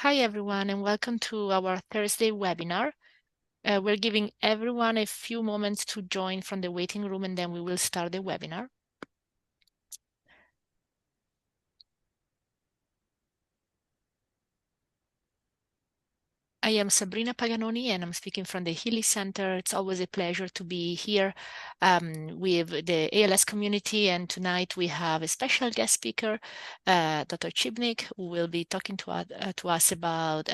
Hi, everyone, and welcome to our Thursday webinar. We're giving everyone a few moments to join from the waiting room, and then we will start the webinar. I am Sabrina Paganoni, and I'm speaking from the HEALEY Center. It's always a pleasure to be here with the ALS community. And tonight we have a special guest speaker, Dr. Chibnik, who will be talking to us about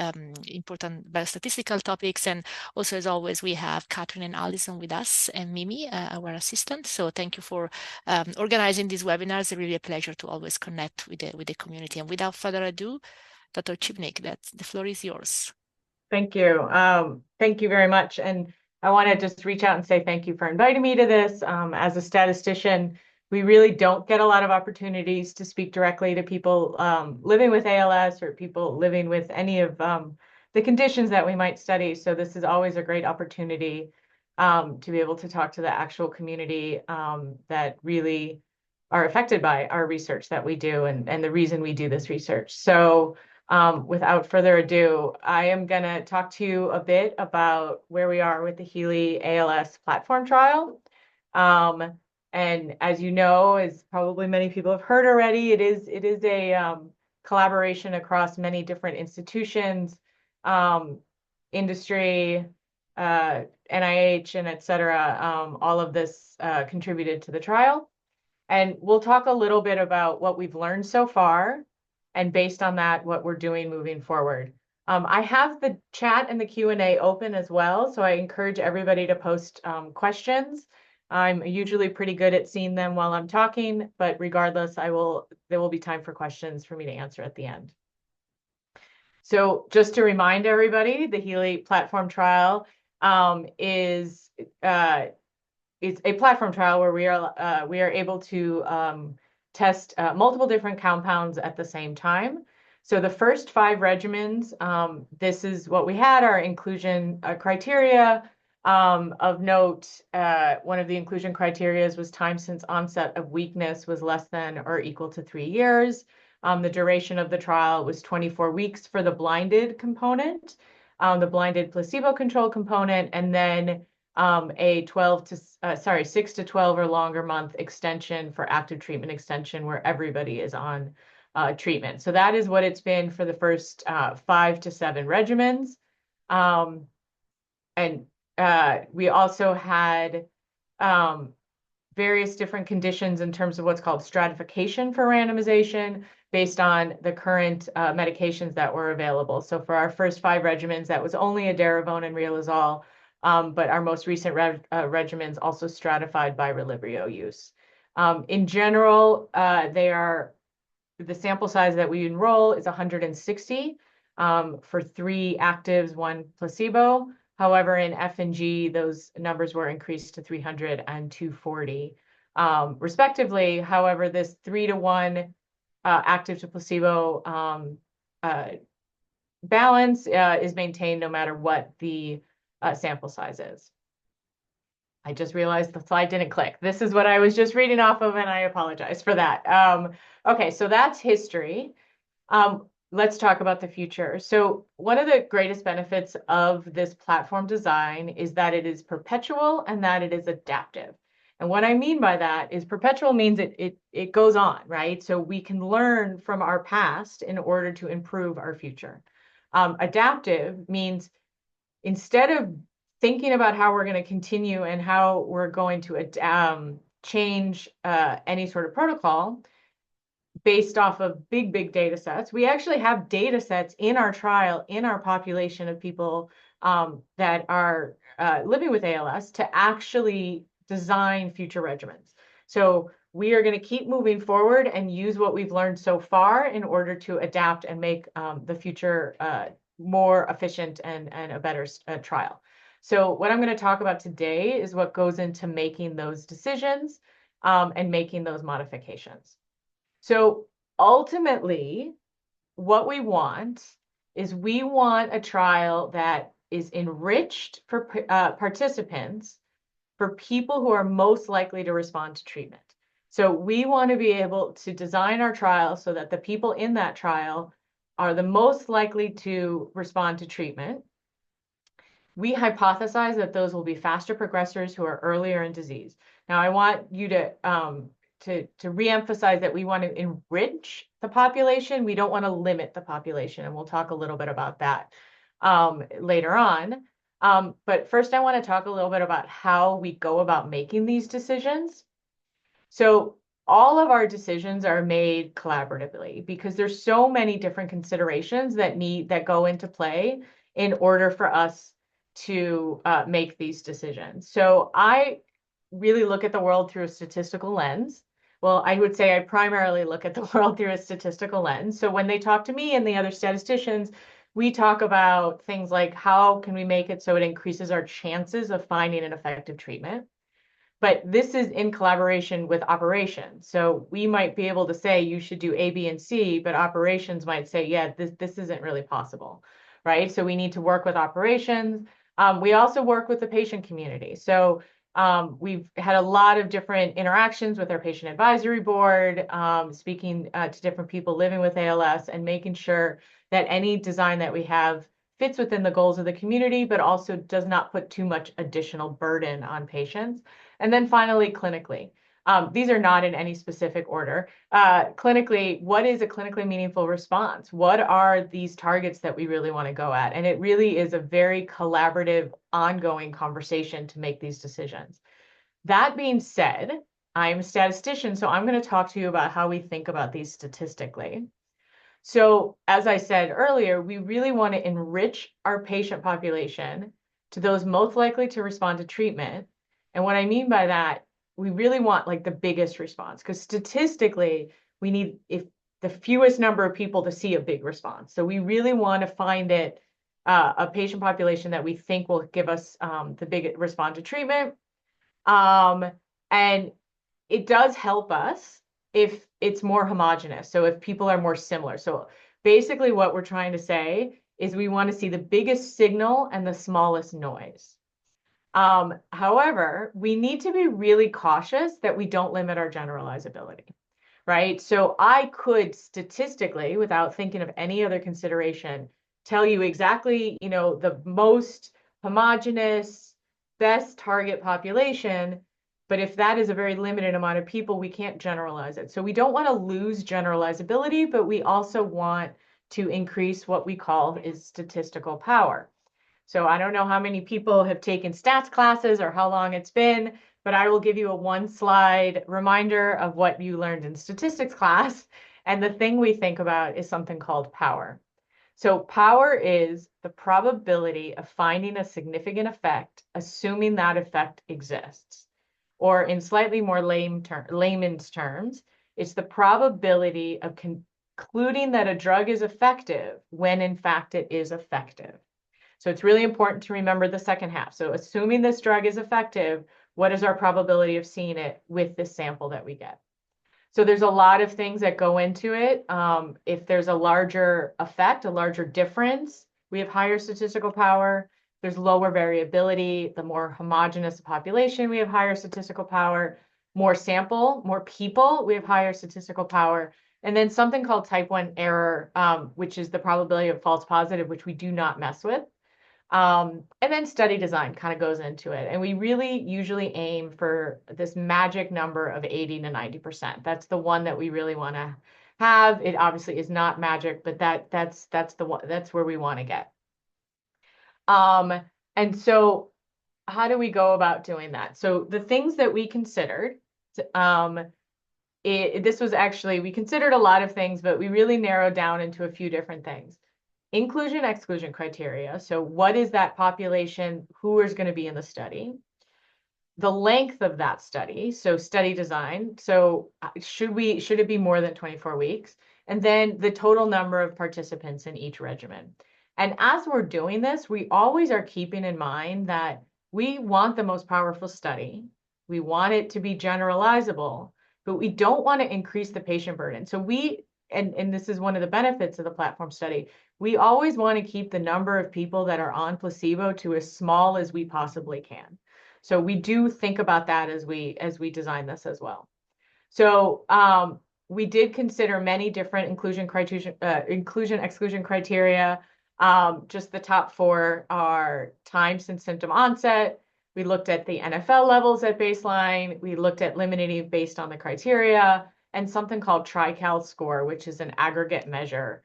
important biostatistical topics. And also, as always, we have Catherine and Alison with us, and Mimi, our assistant. So thank you for organizing these webinars. It's really a pleasure to always connect with the community. And without further ado, Dr. Chibnik, the floor is yours. Thank you. Thank you very much. And I want to just reach out and say thank you for inviting me to this. As a statistician, we really don't get a lot of opportunities to speak directly to people living with ALS or people living with any of the conditions that we might study. So this is always a great opportunity to be able to talk to the actual community that really are affected by our research that we do and the reason we do this research. So without further ado, I am going to talk to you a bit about where we are with the HEALEY ALS platform trial. And as you know, as probably many people have heard already, it is a collaboration across many different institutions, industry, NIH, and et cetera. All of this contributed to the trial. And we'll talk a little bit about what we've learned so far, and based on that, what we're doing moving forward. I have the chat and the Q&A open as well, so I encourage everybody to post questions. I'm usually pretty good at seeing them while I'm talking, but regardless, there will be time for questions for me to answer at the end. So just to remind everybody, the HEALEY platform trial is a platform trial where we are able to test multiple different compounds at the same time. So the first 5 regimens, this is what we had, our inclusion criteria. Of note, one of the inclusion criteria was time since onset of weakness was less than or equal to 3 years. The duration of the trial was 24 weeks for the blinded component, the blinded placebo-controlled component, and then a 6 to 12 or longer month extension for active treatment extension where everybody is on treatment. So that is what it's been for the first 5 to 7 regimens. And we also had various different conditions in terms of what's called stratification for randomization based on the current medications that were available. So for our first 5 regimens, that was only edaravone and rielazole, but our most recent regimens also stratified by Relyvrio use. In general, the sample size that we enroll is 160 for 3 actives, 1 placebo. However, in F and G, those numbers were increased to 300 and 240, respectively. However, this 3-to-1 active to placebo balance is maintained no matter what the sample size is. I just realized the slide didn't click. This is what I was just reading off of, and I apologize for that. Okay, so that's history. Let's talk about the future. So one of the greatest benefits of this platform design is that it is perpetual and that it is adaptive. And what I mean by that is perpetual means it goes on, right? So we can learn from our past in order to improve our future. Adaptive means instead of thinking about how we're going to continue and how we're going to change any sort of protocol based off of big data sets, we actually have data sets in our trial, in our population of people that are living with ALS to actually design future regimens. So we are going to keep moving forward and use what we've learned so far in order to adapt and make the future more efficient and a better trial. So what I'm going to talk about today is what goes into making those decisions and making those modifications. So ultimately, what we want is we want a trial that is enriched for participants for people who are most likely to respond to treatment. So we want to be able to design our trial so that the people in that trial are the most likely to respond to treatment, we hypothesize that those will be faster progressors who are earlier in disease. Now, I want you to reemphasize that we want to enrich the population. We don't want to limit the population, and we'll talk a little bit about that later on. But first, I want to talk a little bit about how we go about making these decisions. So all of our decisions are made collaboratively because there's so many different considerations that go into play in order for us to make these decisions. So I really look at the world through a statistical lens. Well, I would say I primarily look at the world through a statistical lens. So when they talk to me and the other statisticians, we talk about things like how can we make it so it increases our chances of finding an effective treatment. But this is in collaboration with operations. So we might be able to say you should do A, B, and C, but operations might say, yeah, this isn't really possible, right? So we need to work with operations. We also work with the patient community. So we've had a lot of different interactions with our patient advisory board, speaking to different people living with ALS and making sure that any design that we have fits within the goals of the community, but also does not put too much additional burden on patients. And then finally, clinically. These are not in any specific order. Clinically, what is a clinically meaningful response? What are these targets that we really want to go at? And it really is a very collaborative, ongoing conversation to make these decisions. That being said, I'm a statistician, so I'm going to talk to you about how we think about these statistically. So as I said earlier, we really want to enrich our patient population to those most likely to respond to treatment. And what I mean by that, we really want like the biggest response because statistically, we need if the fewest number of people to see a big response. So we really want to find it a patient population that we think will give us the big respond to treatment. And it does help us if it's more homogenous. So if people are more similar. So basically what we're trying to say is we want to see the biggest signal and the smallest noise. However, we need to be really cautious that we don't limit our generalizability, right? So I could statistically, without thinking of any other consideration, tell you exactly, the most homogenous, best target population. But if that is a very limited amount of people, we can't generalize it. So we don't want to lose generalizability, but we also want to increase what we call is statistical power. So I don't know how many people have taken stats classes or how long it's been, but I will give you a one slide reminder of what you learned in statistics class. And the thing we think about is something called power. So power is the probability of finding a significant effect, assuming that effect exists. Or in slightly more layman's terms, it's the probability of concluding that a drug is effective when in fact it is effective. So it's really important to remember the second half. So assuming this drug is effective, what is our probability of seeing it with this sample that we get? So there's a lot of things that go into it. If there's a larger effect, a larger difference, we have higher statistical power. There's lower variability. The more homogeneous the population, we have higher statistical power. More sample, more people, we have higher statistical power. And then something called type 1 error, which is the probability of false positive, which we do not mess with. And then study design kind of goes into it. And we really usually aim for this magic number of 80 to 90%. That's the one that we really want to have. It obviously is not magic, but that's the one, that's where we want to get. And so how do we go about doing that? So the things that we considered, this was actually, we considered a lot of things, but we really narrowed down into a few different things. Inclusion, exclusion criteria. So what is that population? Who is going to be in the study? The length of that study. So study design. So should it be more than 24 weeks? And then the total number of participants in each regimen. And as we're doing this, we always are keeping in mind that we want the most powerful study. We want it to be generalizable, but we don't want to increase the patient burden. So and this is one of the benefits of the platform study, we always want to keep the number of people that are on placebo to as small as we possibly can. So we do think about that as we design this as well. So we did consider many different inclusion exclusion criteria. Just the top four are time since symptom onset. We looked at the NFL levels at baseline. We looked at limiting based on the criteria, and something called TriCal score, which is an aggregate measure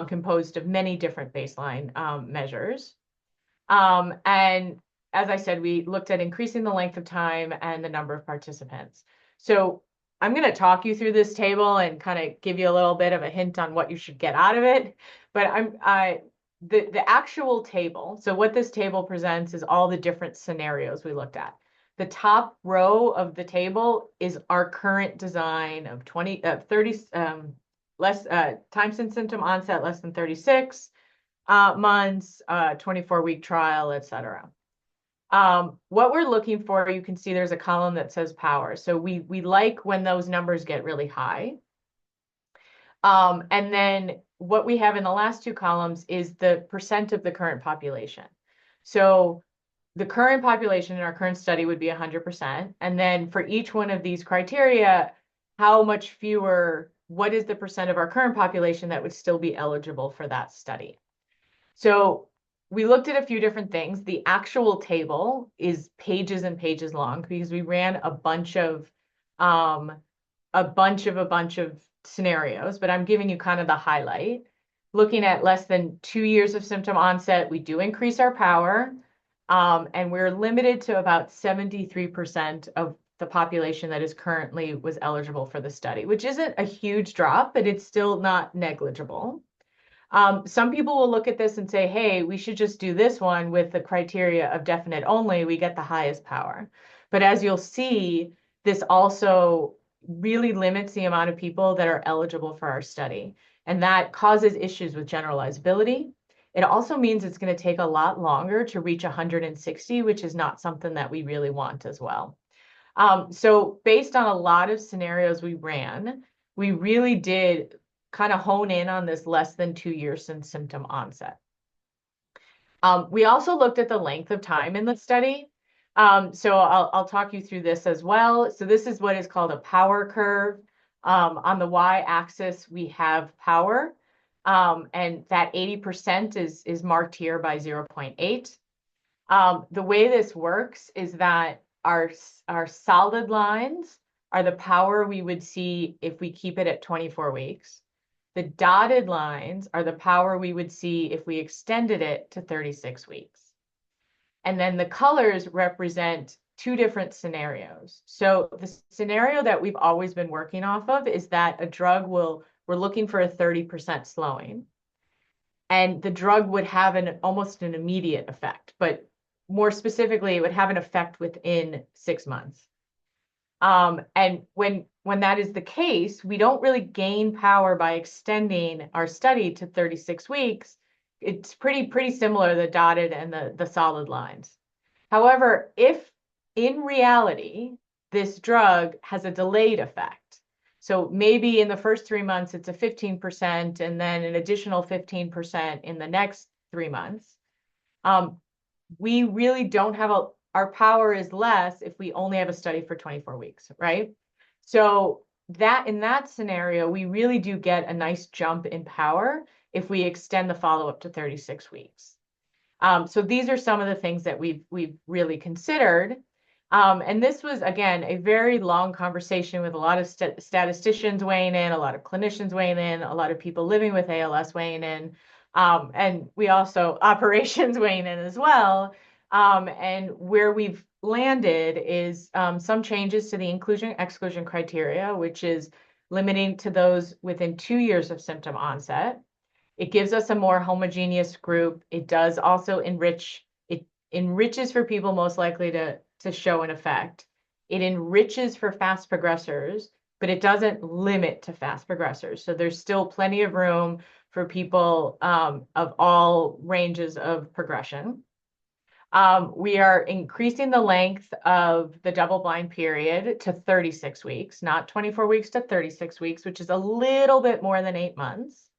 composed of many different baseline measures. And as I said, we looked at increasing the length of time and the number of participants. So I'm going to talk you through this table and kind of give you a little bit of a hint on what you should get out of it. But the actual table, so what this table presents is all the different scenarios we looked at. The top row of the table is our current design of 30 less time since symptom onset less than 36 months, 24-week trial, etc. What we're looking for, you can see there's a column that says power. So we like when those numbers get really high. And then what we have in the last two columns is the percent of the current population. So the current population in our current study would be 100%. And then for each one of these criteria, how much fewer, what is the percent of our current population that would still be eligible for that study? So we looked at a few different things. The actual table is pages and pages long because we ran a bunch of scenarios, but I'm giving you kind of the highlight. Looking at less than 2 years of symptom onset, we do increase our power, and we're limited to about 73% of the population that is currently was eligible for the study, which isn't a huge drop, but it's still not negligible. Some people will look at this and say, hey, we should just do this one with the criteria of definite only, we get the highest power. But as you'll see, this also really limits the amount of people that are eligible for our study. And that causes issues with generalizability. It also means it's going to take a lot longer to reach 160, which is not something that we really want as well. So based on a lot of scenarios we ran, we really did kind of hone in on this less than 2 years since symptom onset. We also looked at the length of time in the study. So I'll talk you through this as well. So this is what is called a power curve. On the y-axis, we have power, and that 80% is marked here by 0.8. The way this works is that our solid lines are the power we would see if we keep it at 24 weeks. The dotted lines are the power we would see if we extended it to 36 weeks. And then the colors represent two different scenarios. So the scenario that we've always been working off of is that a drug we're looking for a 30% slowing. And the drug would have almost an immediate effect, but more specifically, it would have an effect within 6 months. And when that is the case, we don't really gain power by extending our study to 36 weeks. It's pretty similar, the dotted and the solid lines. However, if in reality, this drug has a delayed effect, so maybe in the first 3 months, it's a 15%, and then an additional 15% in the next 3 months, we really don't have our power is less if we only have a study for 24 weeks, right? So that in that scenario, we really do get a nice jump in power if we extend the follow-up to 36 weeks. So these are some of the things that we've really considered. And this was, again, a very long conversation with a lot of statisticians weighing in, a lot of clinicians weighing in, a lot of people living with ALS weighing in, and we also operations weighing in as well. And where we've landed is some changes to the inclusion-exclusion criteria, which is limiting to those within 2 years of symptom onset. It gives us a more homogeneous group. It does also it enriches for people most likely to show an effect. It enriches for fast progressors, but it doesn't limit to fast progressors. So there's still plenty of room for people of all ranges of progression. We are increasing the length of the double-blind period to 36 weeks, not 24 weeks to 36 weeks, which is a little bit more than 8 months.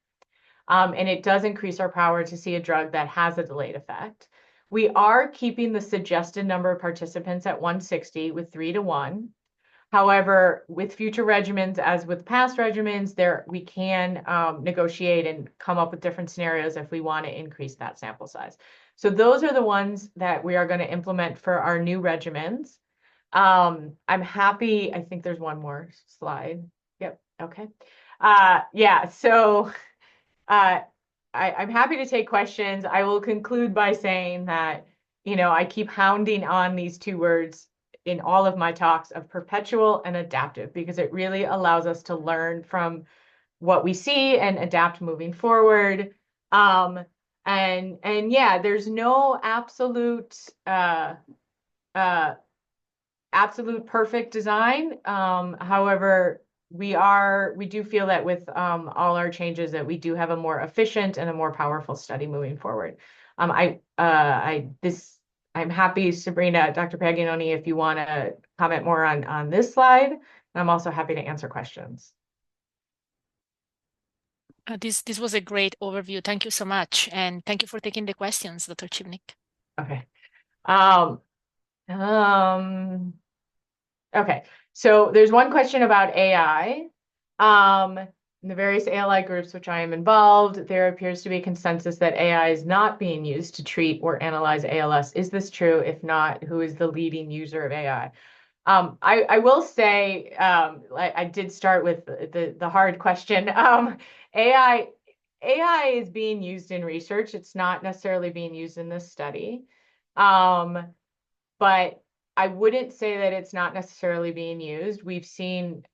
And it does increase our power to see a drug that has a delayed effect. We are keeping the suggested number of participants at 160 with 3 to 1. However, with future regimens, as with past regimens, we can negotiate and come up with different scenarios if we want to increase that sample size. So those are the ones that we are going to implement for our new regimens. I'm happy. I think there's one more slide. Yep. Okay. Yeah. So uh, I'm happy to take questions. I will conclude by saying that, I keep hounding on these two words in all of my talks of perpetual and adaptive, because it really allows us to learn from what we see and adapt moving forward. And yeah, there's no absolute perfect design. However, we do feel that with all our changes that we do have a more efficient and a more powerful study moving forward. I'm happy, Sabrina, Dr. Paganoni, if you want to comment more on this slide. And I'm also happy to answer questions. This was a great overview. Thank you so much. And thank you for taking the questions, Dr. Chibnik. Okay. Um, Okay, so there's one question about AI. In the various ALI groups which I am involved, there appears to be a consensus that AI is not being used to treat or analyze ALS. Is this true? If not, who is the leading user of AI? I will say, I did start with the hard question. AI is being used in research. It's not necessarily being used in this study. But I wouldn't say that it's not necessarily being used. We've seen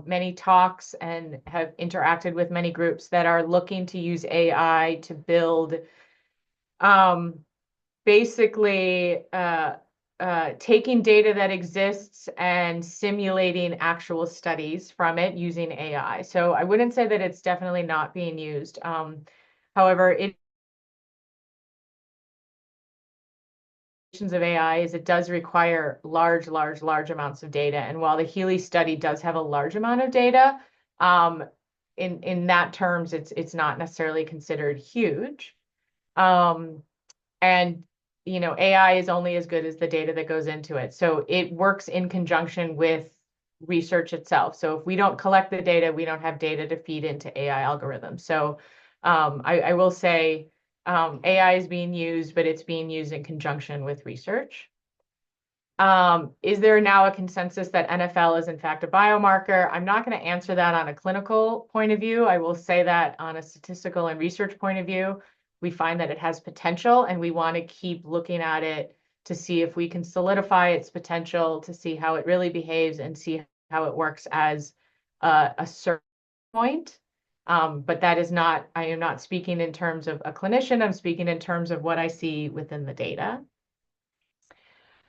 many talks and have interacted with many groups that are looking to use AI to build basically taking data that exists and simulating actual studies from it using AI. So I wouldn't say that it's definitely not being used. However, of AI is it does require large amounts of data. And while the HEALEY study does have a large amount of data, in that terms, it's not necessarily considered huge. And AI is only as good as the data that goes into it. So it works in conjunction with research itself. So if we don't collect the data, we don't have data to feed into AI algorithms. So I will say AI is being used, but it's being used in conjunction with research. Is there now a consensus that NFL is in fact a biomarker? I'm not going to answer that on a clinical point of view. I will say that on a statistical and research point of view, we find that it has potential, and we want to keep looking at it to see if we can solidify its potential, to see how it really behaves and see how it works as a certain point. But that is not, I am not speaking in terms of a clinician, I'm speaking in terms of what I see within the data.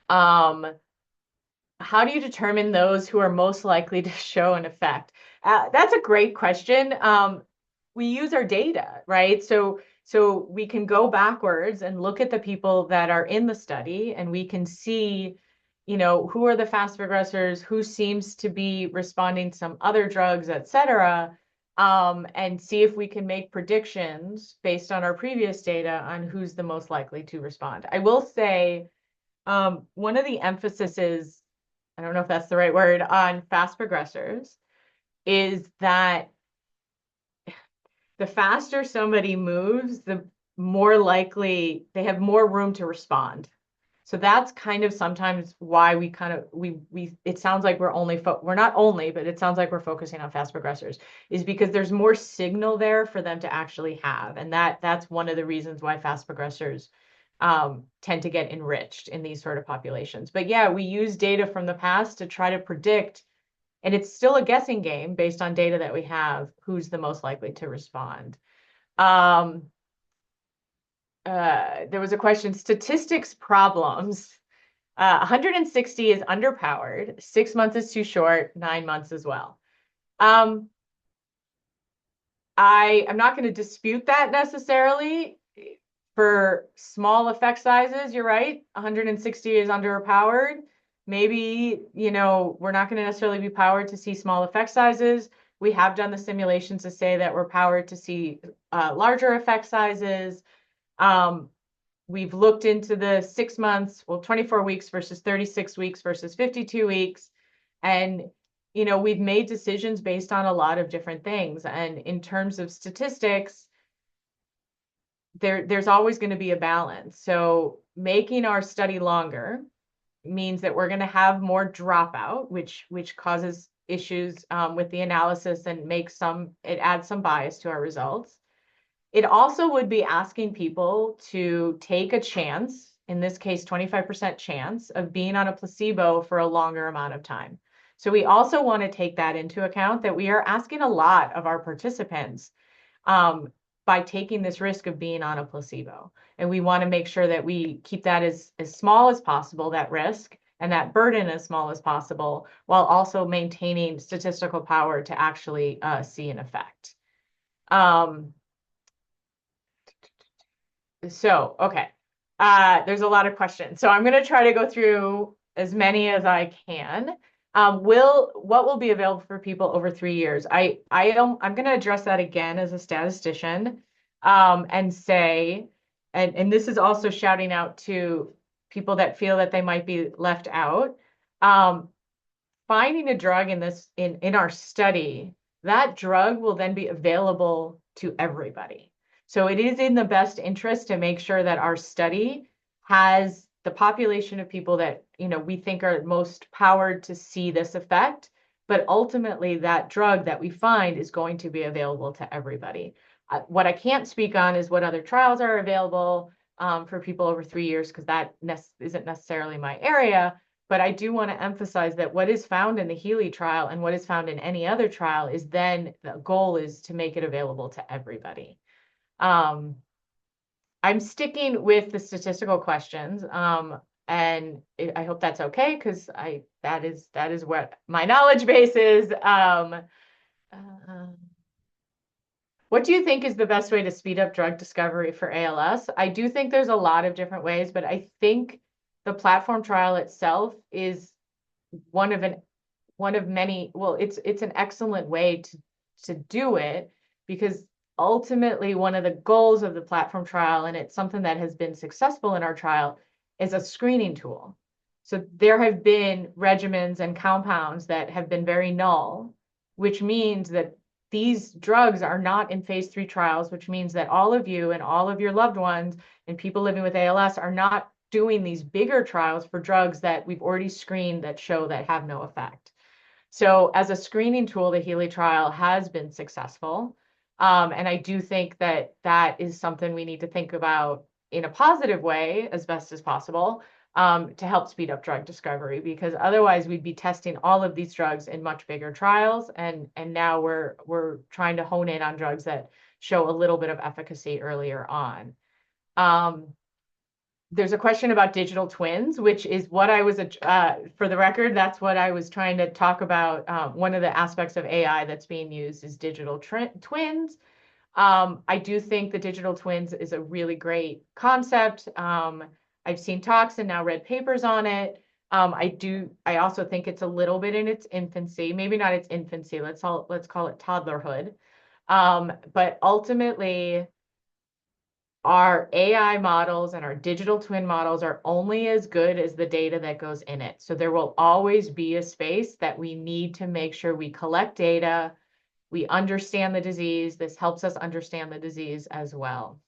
How do you determine those who are most likely to show an effect? That's a great question. We use our data, right? So we can go backwards and look at the people that are in the study, and we can see, who are the fast progressors, who seems to be responding to some other drugs, et cetera, and see if we can make predictions based on our previous data on who's the most likely to respond. I will say, one of the emphases, I don't know if that's the right word, on fast progressors is that the faster somebody moves, the more likely they have more room to respond. So that's kind of sometimes why we kind of it sounds like we're not only, but it sounds like we're focusing on fast progressors, is because there's more signal there for them to actually have. And that's one of the reasons why fast progressors tend to get enriched in these sort of populations. But yeah, we use data from the past to try to predict, and it's still a guessing game based on data that we have, who's the most likely to respond. There was a question, statistics problems. 160 is underpowered, 6 months is too short, 9 months as well. I'm not going to dispute that necessarily. For small effect sizes, you're right, 160 is underpowered. Maybe, we're not going to necessarily be powered to see small effect sizes. We have done the simulations to say that we're powered to see larger effect sizes. We've looked into the 6 months, 24 weeks versus 36 weeks versus 52 weeks. And we've made decisions based on a lot of different things. And in terms of statistics, there's always going to be a balance. So making our study longer means that we're going to have more dropout, which causes issues with the analysis and it adds some bias to our results. It also would be asking people to take a chance, in this case, 25% chance of being on a placebo for a longer amount of time. So we also want to take that into account, that we are asking a lot of our participants by taking this risk of being on a placebo. And we want to make sure that we keep that as small as possible, that risk, and that burden as small as possible, while also maintaining statistical power to actually see an effect. Okay. There's a lot of questions. So I'm going to try to go through as many as I can. What will be available for people over 3 years? I'm going to address that again as a statistician, and say, and this is also shouting out to people that feel that they might be left out. Finding a drug in our study, that drug will then be available to everybody. So it is in the best interest to make sure that our study has the population of people that we think are most powered to see this effect, but ultimately that drug that we find is going to be available to everybody. What I can't speak on is what other trials are available for people over 3 years, because that isn't necessarily my area. But I do want to emphasize that what is found in the HEALEY trial and what is found in any other trial is then the goal is to make it available to everybody. I'm sticking with the statistical questions, and I hope that's okay, because that is what my knowledge base is. What do you think is the best way to speed up drug discovery for ALS? I do think there's a lot of different ways, but I think the platform trial itself is one of many. Well, it's an excellent way to do it, because ultimately one of the goals of the platform trial, and it's something that has been successful in our trial, is a screening tool. So there have been regimens and compounds that have been very null, which means that these drugs are not in phase 3 trials, which means that all of you and all of your loved ones and people living with ALS are not doing these bigger trials for drugs that we've already screened that show that have no effect. So as a screening tool, the HEALEY trial has been successful. And I do think that is something we need to think about in a positive way as best as possible, to help speed up drug discovery, because otherwise we'd be testing all of these drugs in much bigger trials. And now we're trying to hone in on drugs that show a little bit of efficacy earlier on. There's a question about digital twins, which is what I was, for the record, that's what I was trying to talk about. One of the aspects of AI that's being used is digital twins. I do think the digital twins is a really great concept. I've seen talks and now read papers on it. I also think it's a little bit in its infancy, maybe not its infancy, let's call it toddlerhood. But ultimately, our AI models and our digital twin models are only as good as the data that goes in it. So there will always be a space that we need to make sure we collect data, we understand the disease. This helps us understand the disease as well.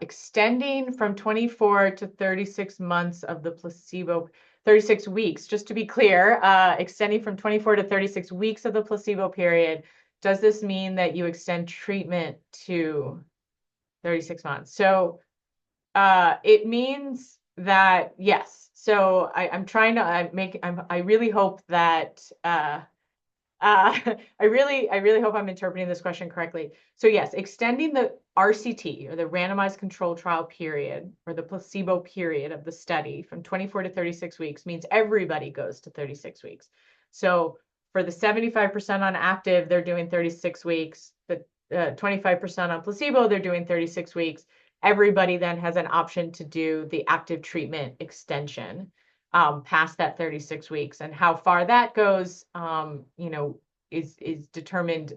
Extending from 24 to 36 months of the placebo, 36 weeks, just to be clear, extending from 24 to 36 weeks of the placebo period. Does this mean that you extend treatment to 36 months? So it means that, yes. So I'm trying to I really hope that I really hope I'm interpreting this question correctly. So yes, extending the RCT, or the randomized control trial period, or the placebo period of the study, from 24 to 36 weeks means everybody goes to 36 weeks. So for the 75% on active, they're doing 36 weeks. The 25% on placebo, they're doing 36 weeks. Everybody then has an option to do the active treatment extension past that 36 weeks. And how far that goes, is determined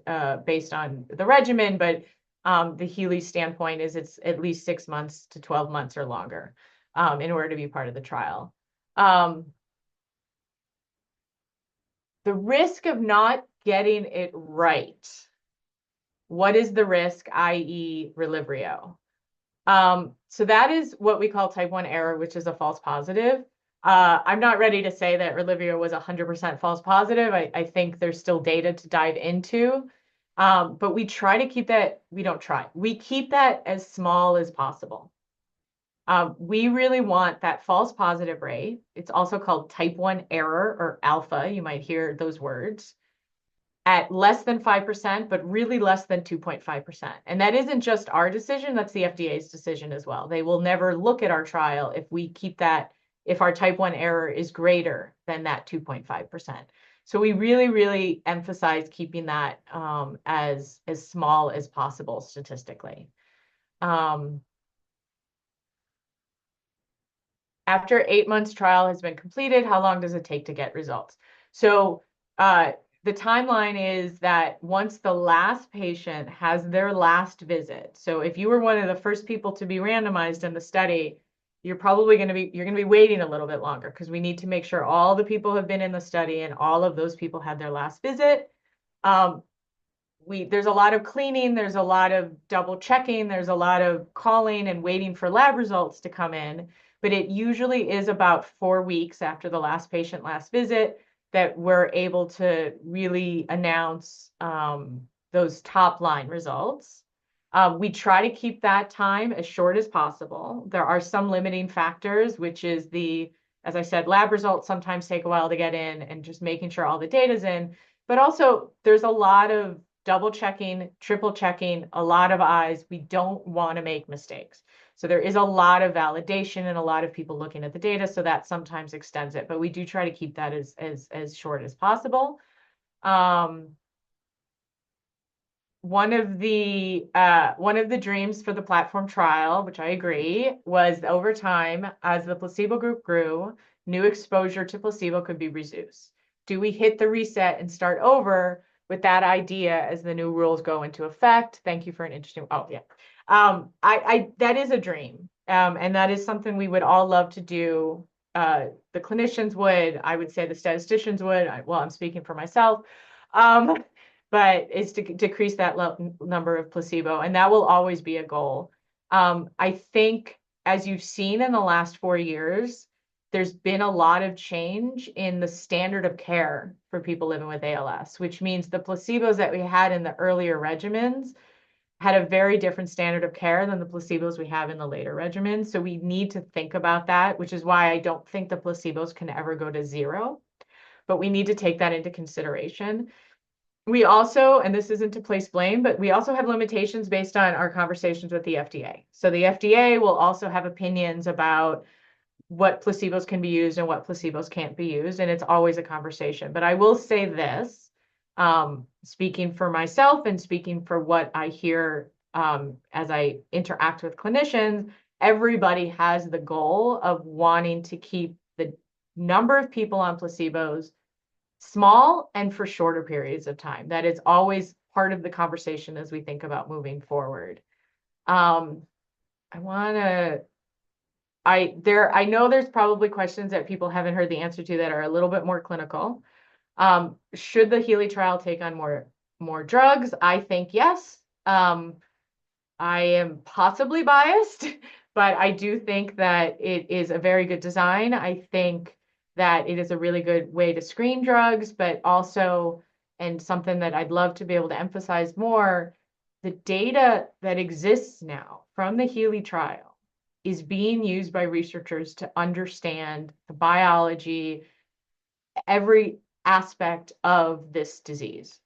based on the regimen. But the HEALEY standpoint is it's at least 6 months to 12 months or longer in order to be part of the trial. The risk of not getting it right. What is the risk, i.e. Relyvrio? So that is what we call type 1 error, which is a false positive. I'm not ready to say that Relyvrio was 100% false positive. I think there's still data to dive into. But we try to keep that, we don't try, we keep that as small as possible. We really want that false positive rate. It's also called type 1 error or alpha. You might hear those words at less than 5%, but really less than 2.5%. And that isn't just our decision, that's the FDA's decision as well. They will never look at our trial if we keep that, if our type 1 error is greater than that 2.5%. So we really, really emphasize keeping that as small as possible statistically. After 8 months trial has been completed, how long does it take to get results? So the timeline is that once the last patient has their last visit, so if you were one of the first people to be randomized in the study, you're probably going to be waiting a little bit longer because we need to make sure all the people have been in the study and all of those people had their last visit. There's a lot of cleaning, there's a lot of double checking, there's a lot of calling and waiting for lab results to come in, but it usually is about 4 weeks after the last patient last visit that we're able to really announce those top line results. We try to keep that time as short as possible. There are some limiting factors, which is as I said, lab results sometimes take a while to get in and just making sure all the data's in. But also there's a lot of double checking, triple checking, a lot of eyes. We don't want to make mistakes. So there is a lot of validation and a lot of people looking at the data. So that sometimes extends it, but we do try to keep that as short as possible. One of the dreams for the platform trial, which I agree, was over time, as the placebo group grew, new exposure to placebo could be reduced. Do we hit the reset and start over with that idea as the new rules go into effect? Thank you for an interesting. Oh yeah, that is a dream, and that is something we would all love to do. The clinicians would, I would say, the statisticians would. Well, I'm speaking for myself. But is to decrease that number of placebo, and that will always be a goal. I think, as you've seen in the last 4 years, there's been a lot of change in the standard of care for people living with ALS, which means the placebos that we had in the earlier regimens had a very different standard of care than the placebos we have in the later regimens. So we need to think about that, which is why I don't think the placebos can ever go to zero, but we need to take that into consideration. We also, and this isn't to place blame, but we also have limitations based on our conversations with the FDA. So the FDA will also have opinions about what placebos can be used and what placebos can't be used, and it's always a conversation. But I will say this, speaking for myself and speaking for what I hear as I interact with clinicians, everybody has the goal of wanting to keep the number of people on placebos small and for shorter periods of time. That is always part of the conversation as we think about moving forward. I know there's probably questions that people haven't heard the answer to that are a little bit more clinical. Should the HEALEY trial take on more drugs? I think yes. I am possibly biased, but I do think that it is a very good design. I think that it is a really good way to screen drugs, but also, and something that I'd love to be able to emphasize more, the data that exists now from the HEALEY trial is being used by researchers to understand the biology, every aspect of this disease.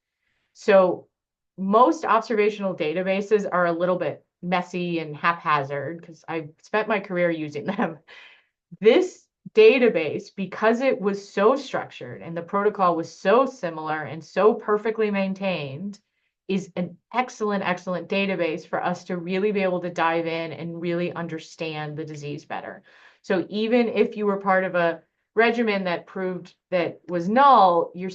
So most observational databases are a little bit messy and haphazard because I've spent my career using them. This database, because it was so structured and the protocol was so similar and so perfectly maintained, is an excellent, excellent database for us to really be able to dive in and really understand the disease better. So even if you were part of a regimen that proved that was null, your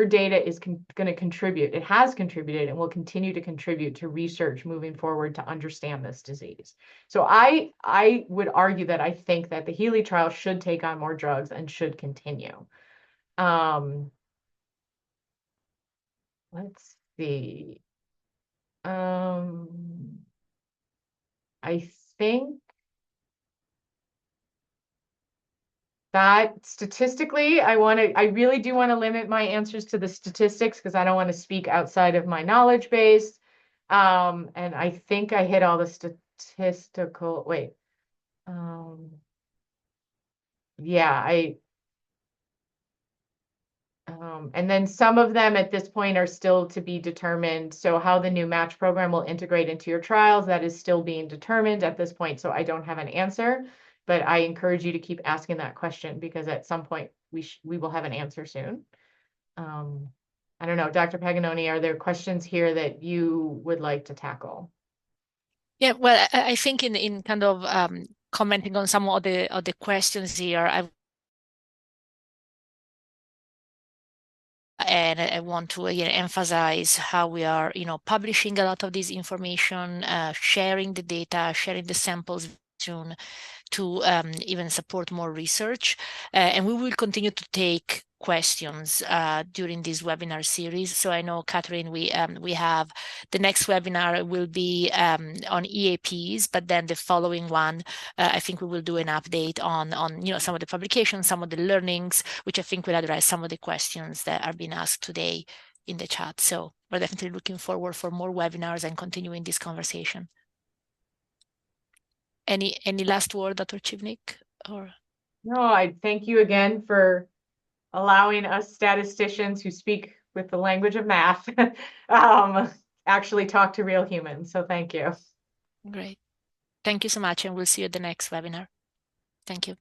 data is going to contribute. It has contributed and will continue to contribute to research moving forward to understand this disease. So I would argue that I think that the HEALEY trial should take on more drugs and should continue. let's see. I think that statistically, I really do want to limit my answers to the statistics because I don't want to speak outside of my knowledge base. And I think I hit all the statistical, wait. Um, yeah, and then some of them at this point are still to be determined. So how the new match program will integrate into your trials, that is still being determined at this point. So I don't have an answer, but I encourage you to keep asking that question because at some point we will have an answer soon. Um, I don't know, Dr. Paganoni, are there questions here that you would like to tackle? Yeah, well, I think in kind of commenting on some of the questions here, I want to emphasize how we are, publishing a lot of this information, sharing the data, sharing the samples soon to even support more research. And we will continue to take questions during this webinar series. So I know, Catherine, we have the next webinar will be on EAPs, but then the following one, I think we will do an update on some of the publications, some of the learnings, which I think will address some of the questions that are being asked today in the chat. So we're definitely looking forward for more webinars and continuing this conversation. Any last word, Dr. Chibnik? Or No, I thank you again for allowing us statisticians who speak with the language of math um, actually talk to real humans. So thank you. great. Thank you so much, and we'll see you at the next webinar. Thank you.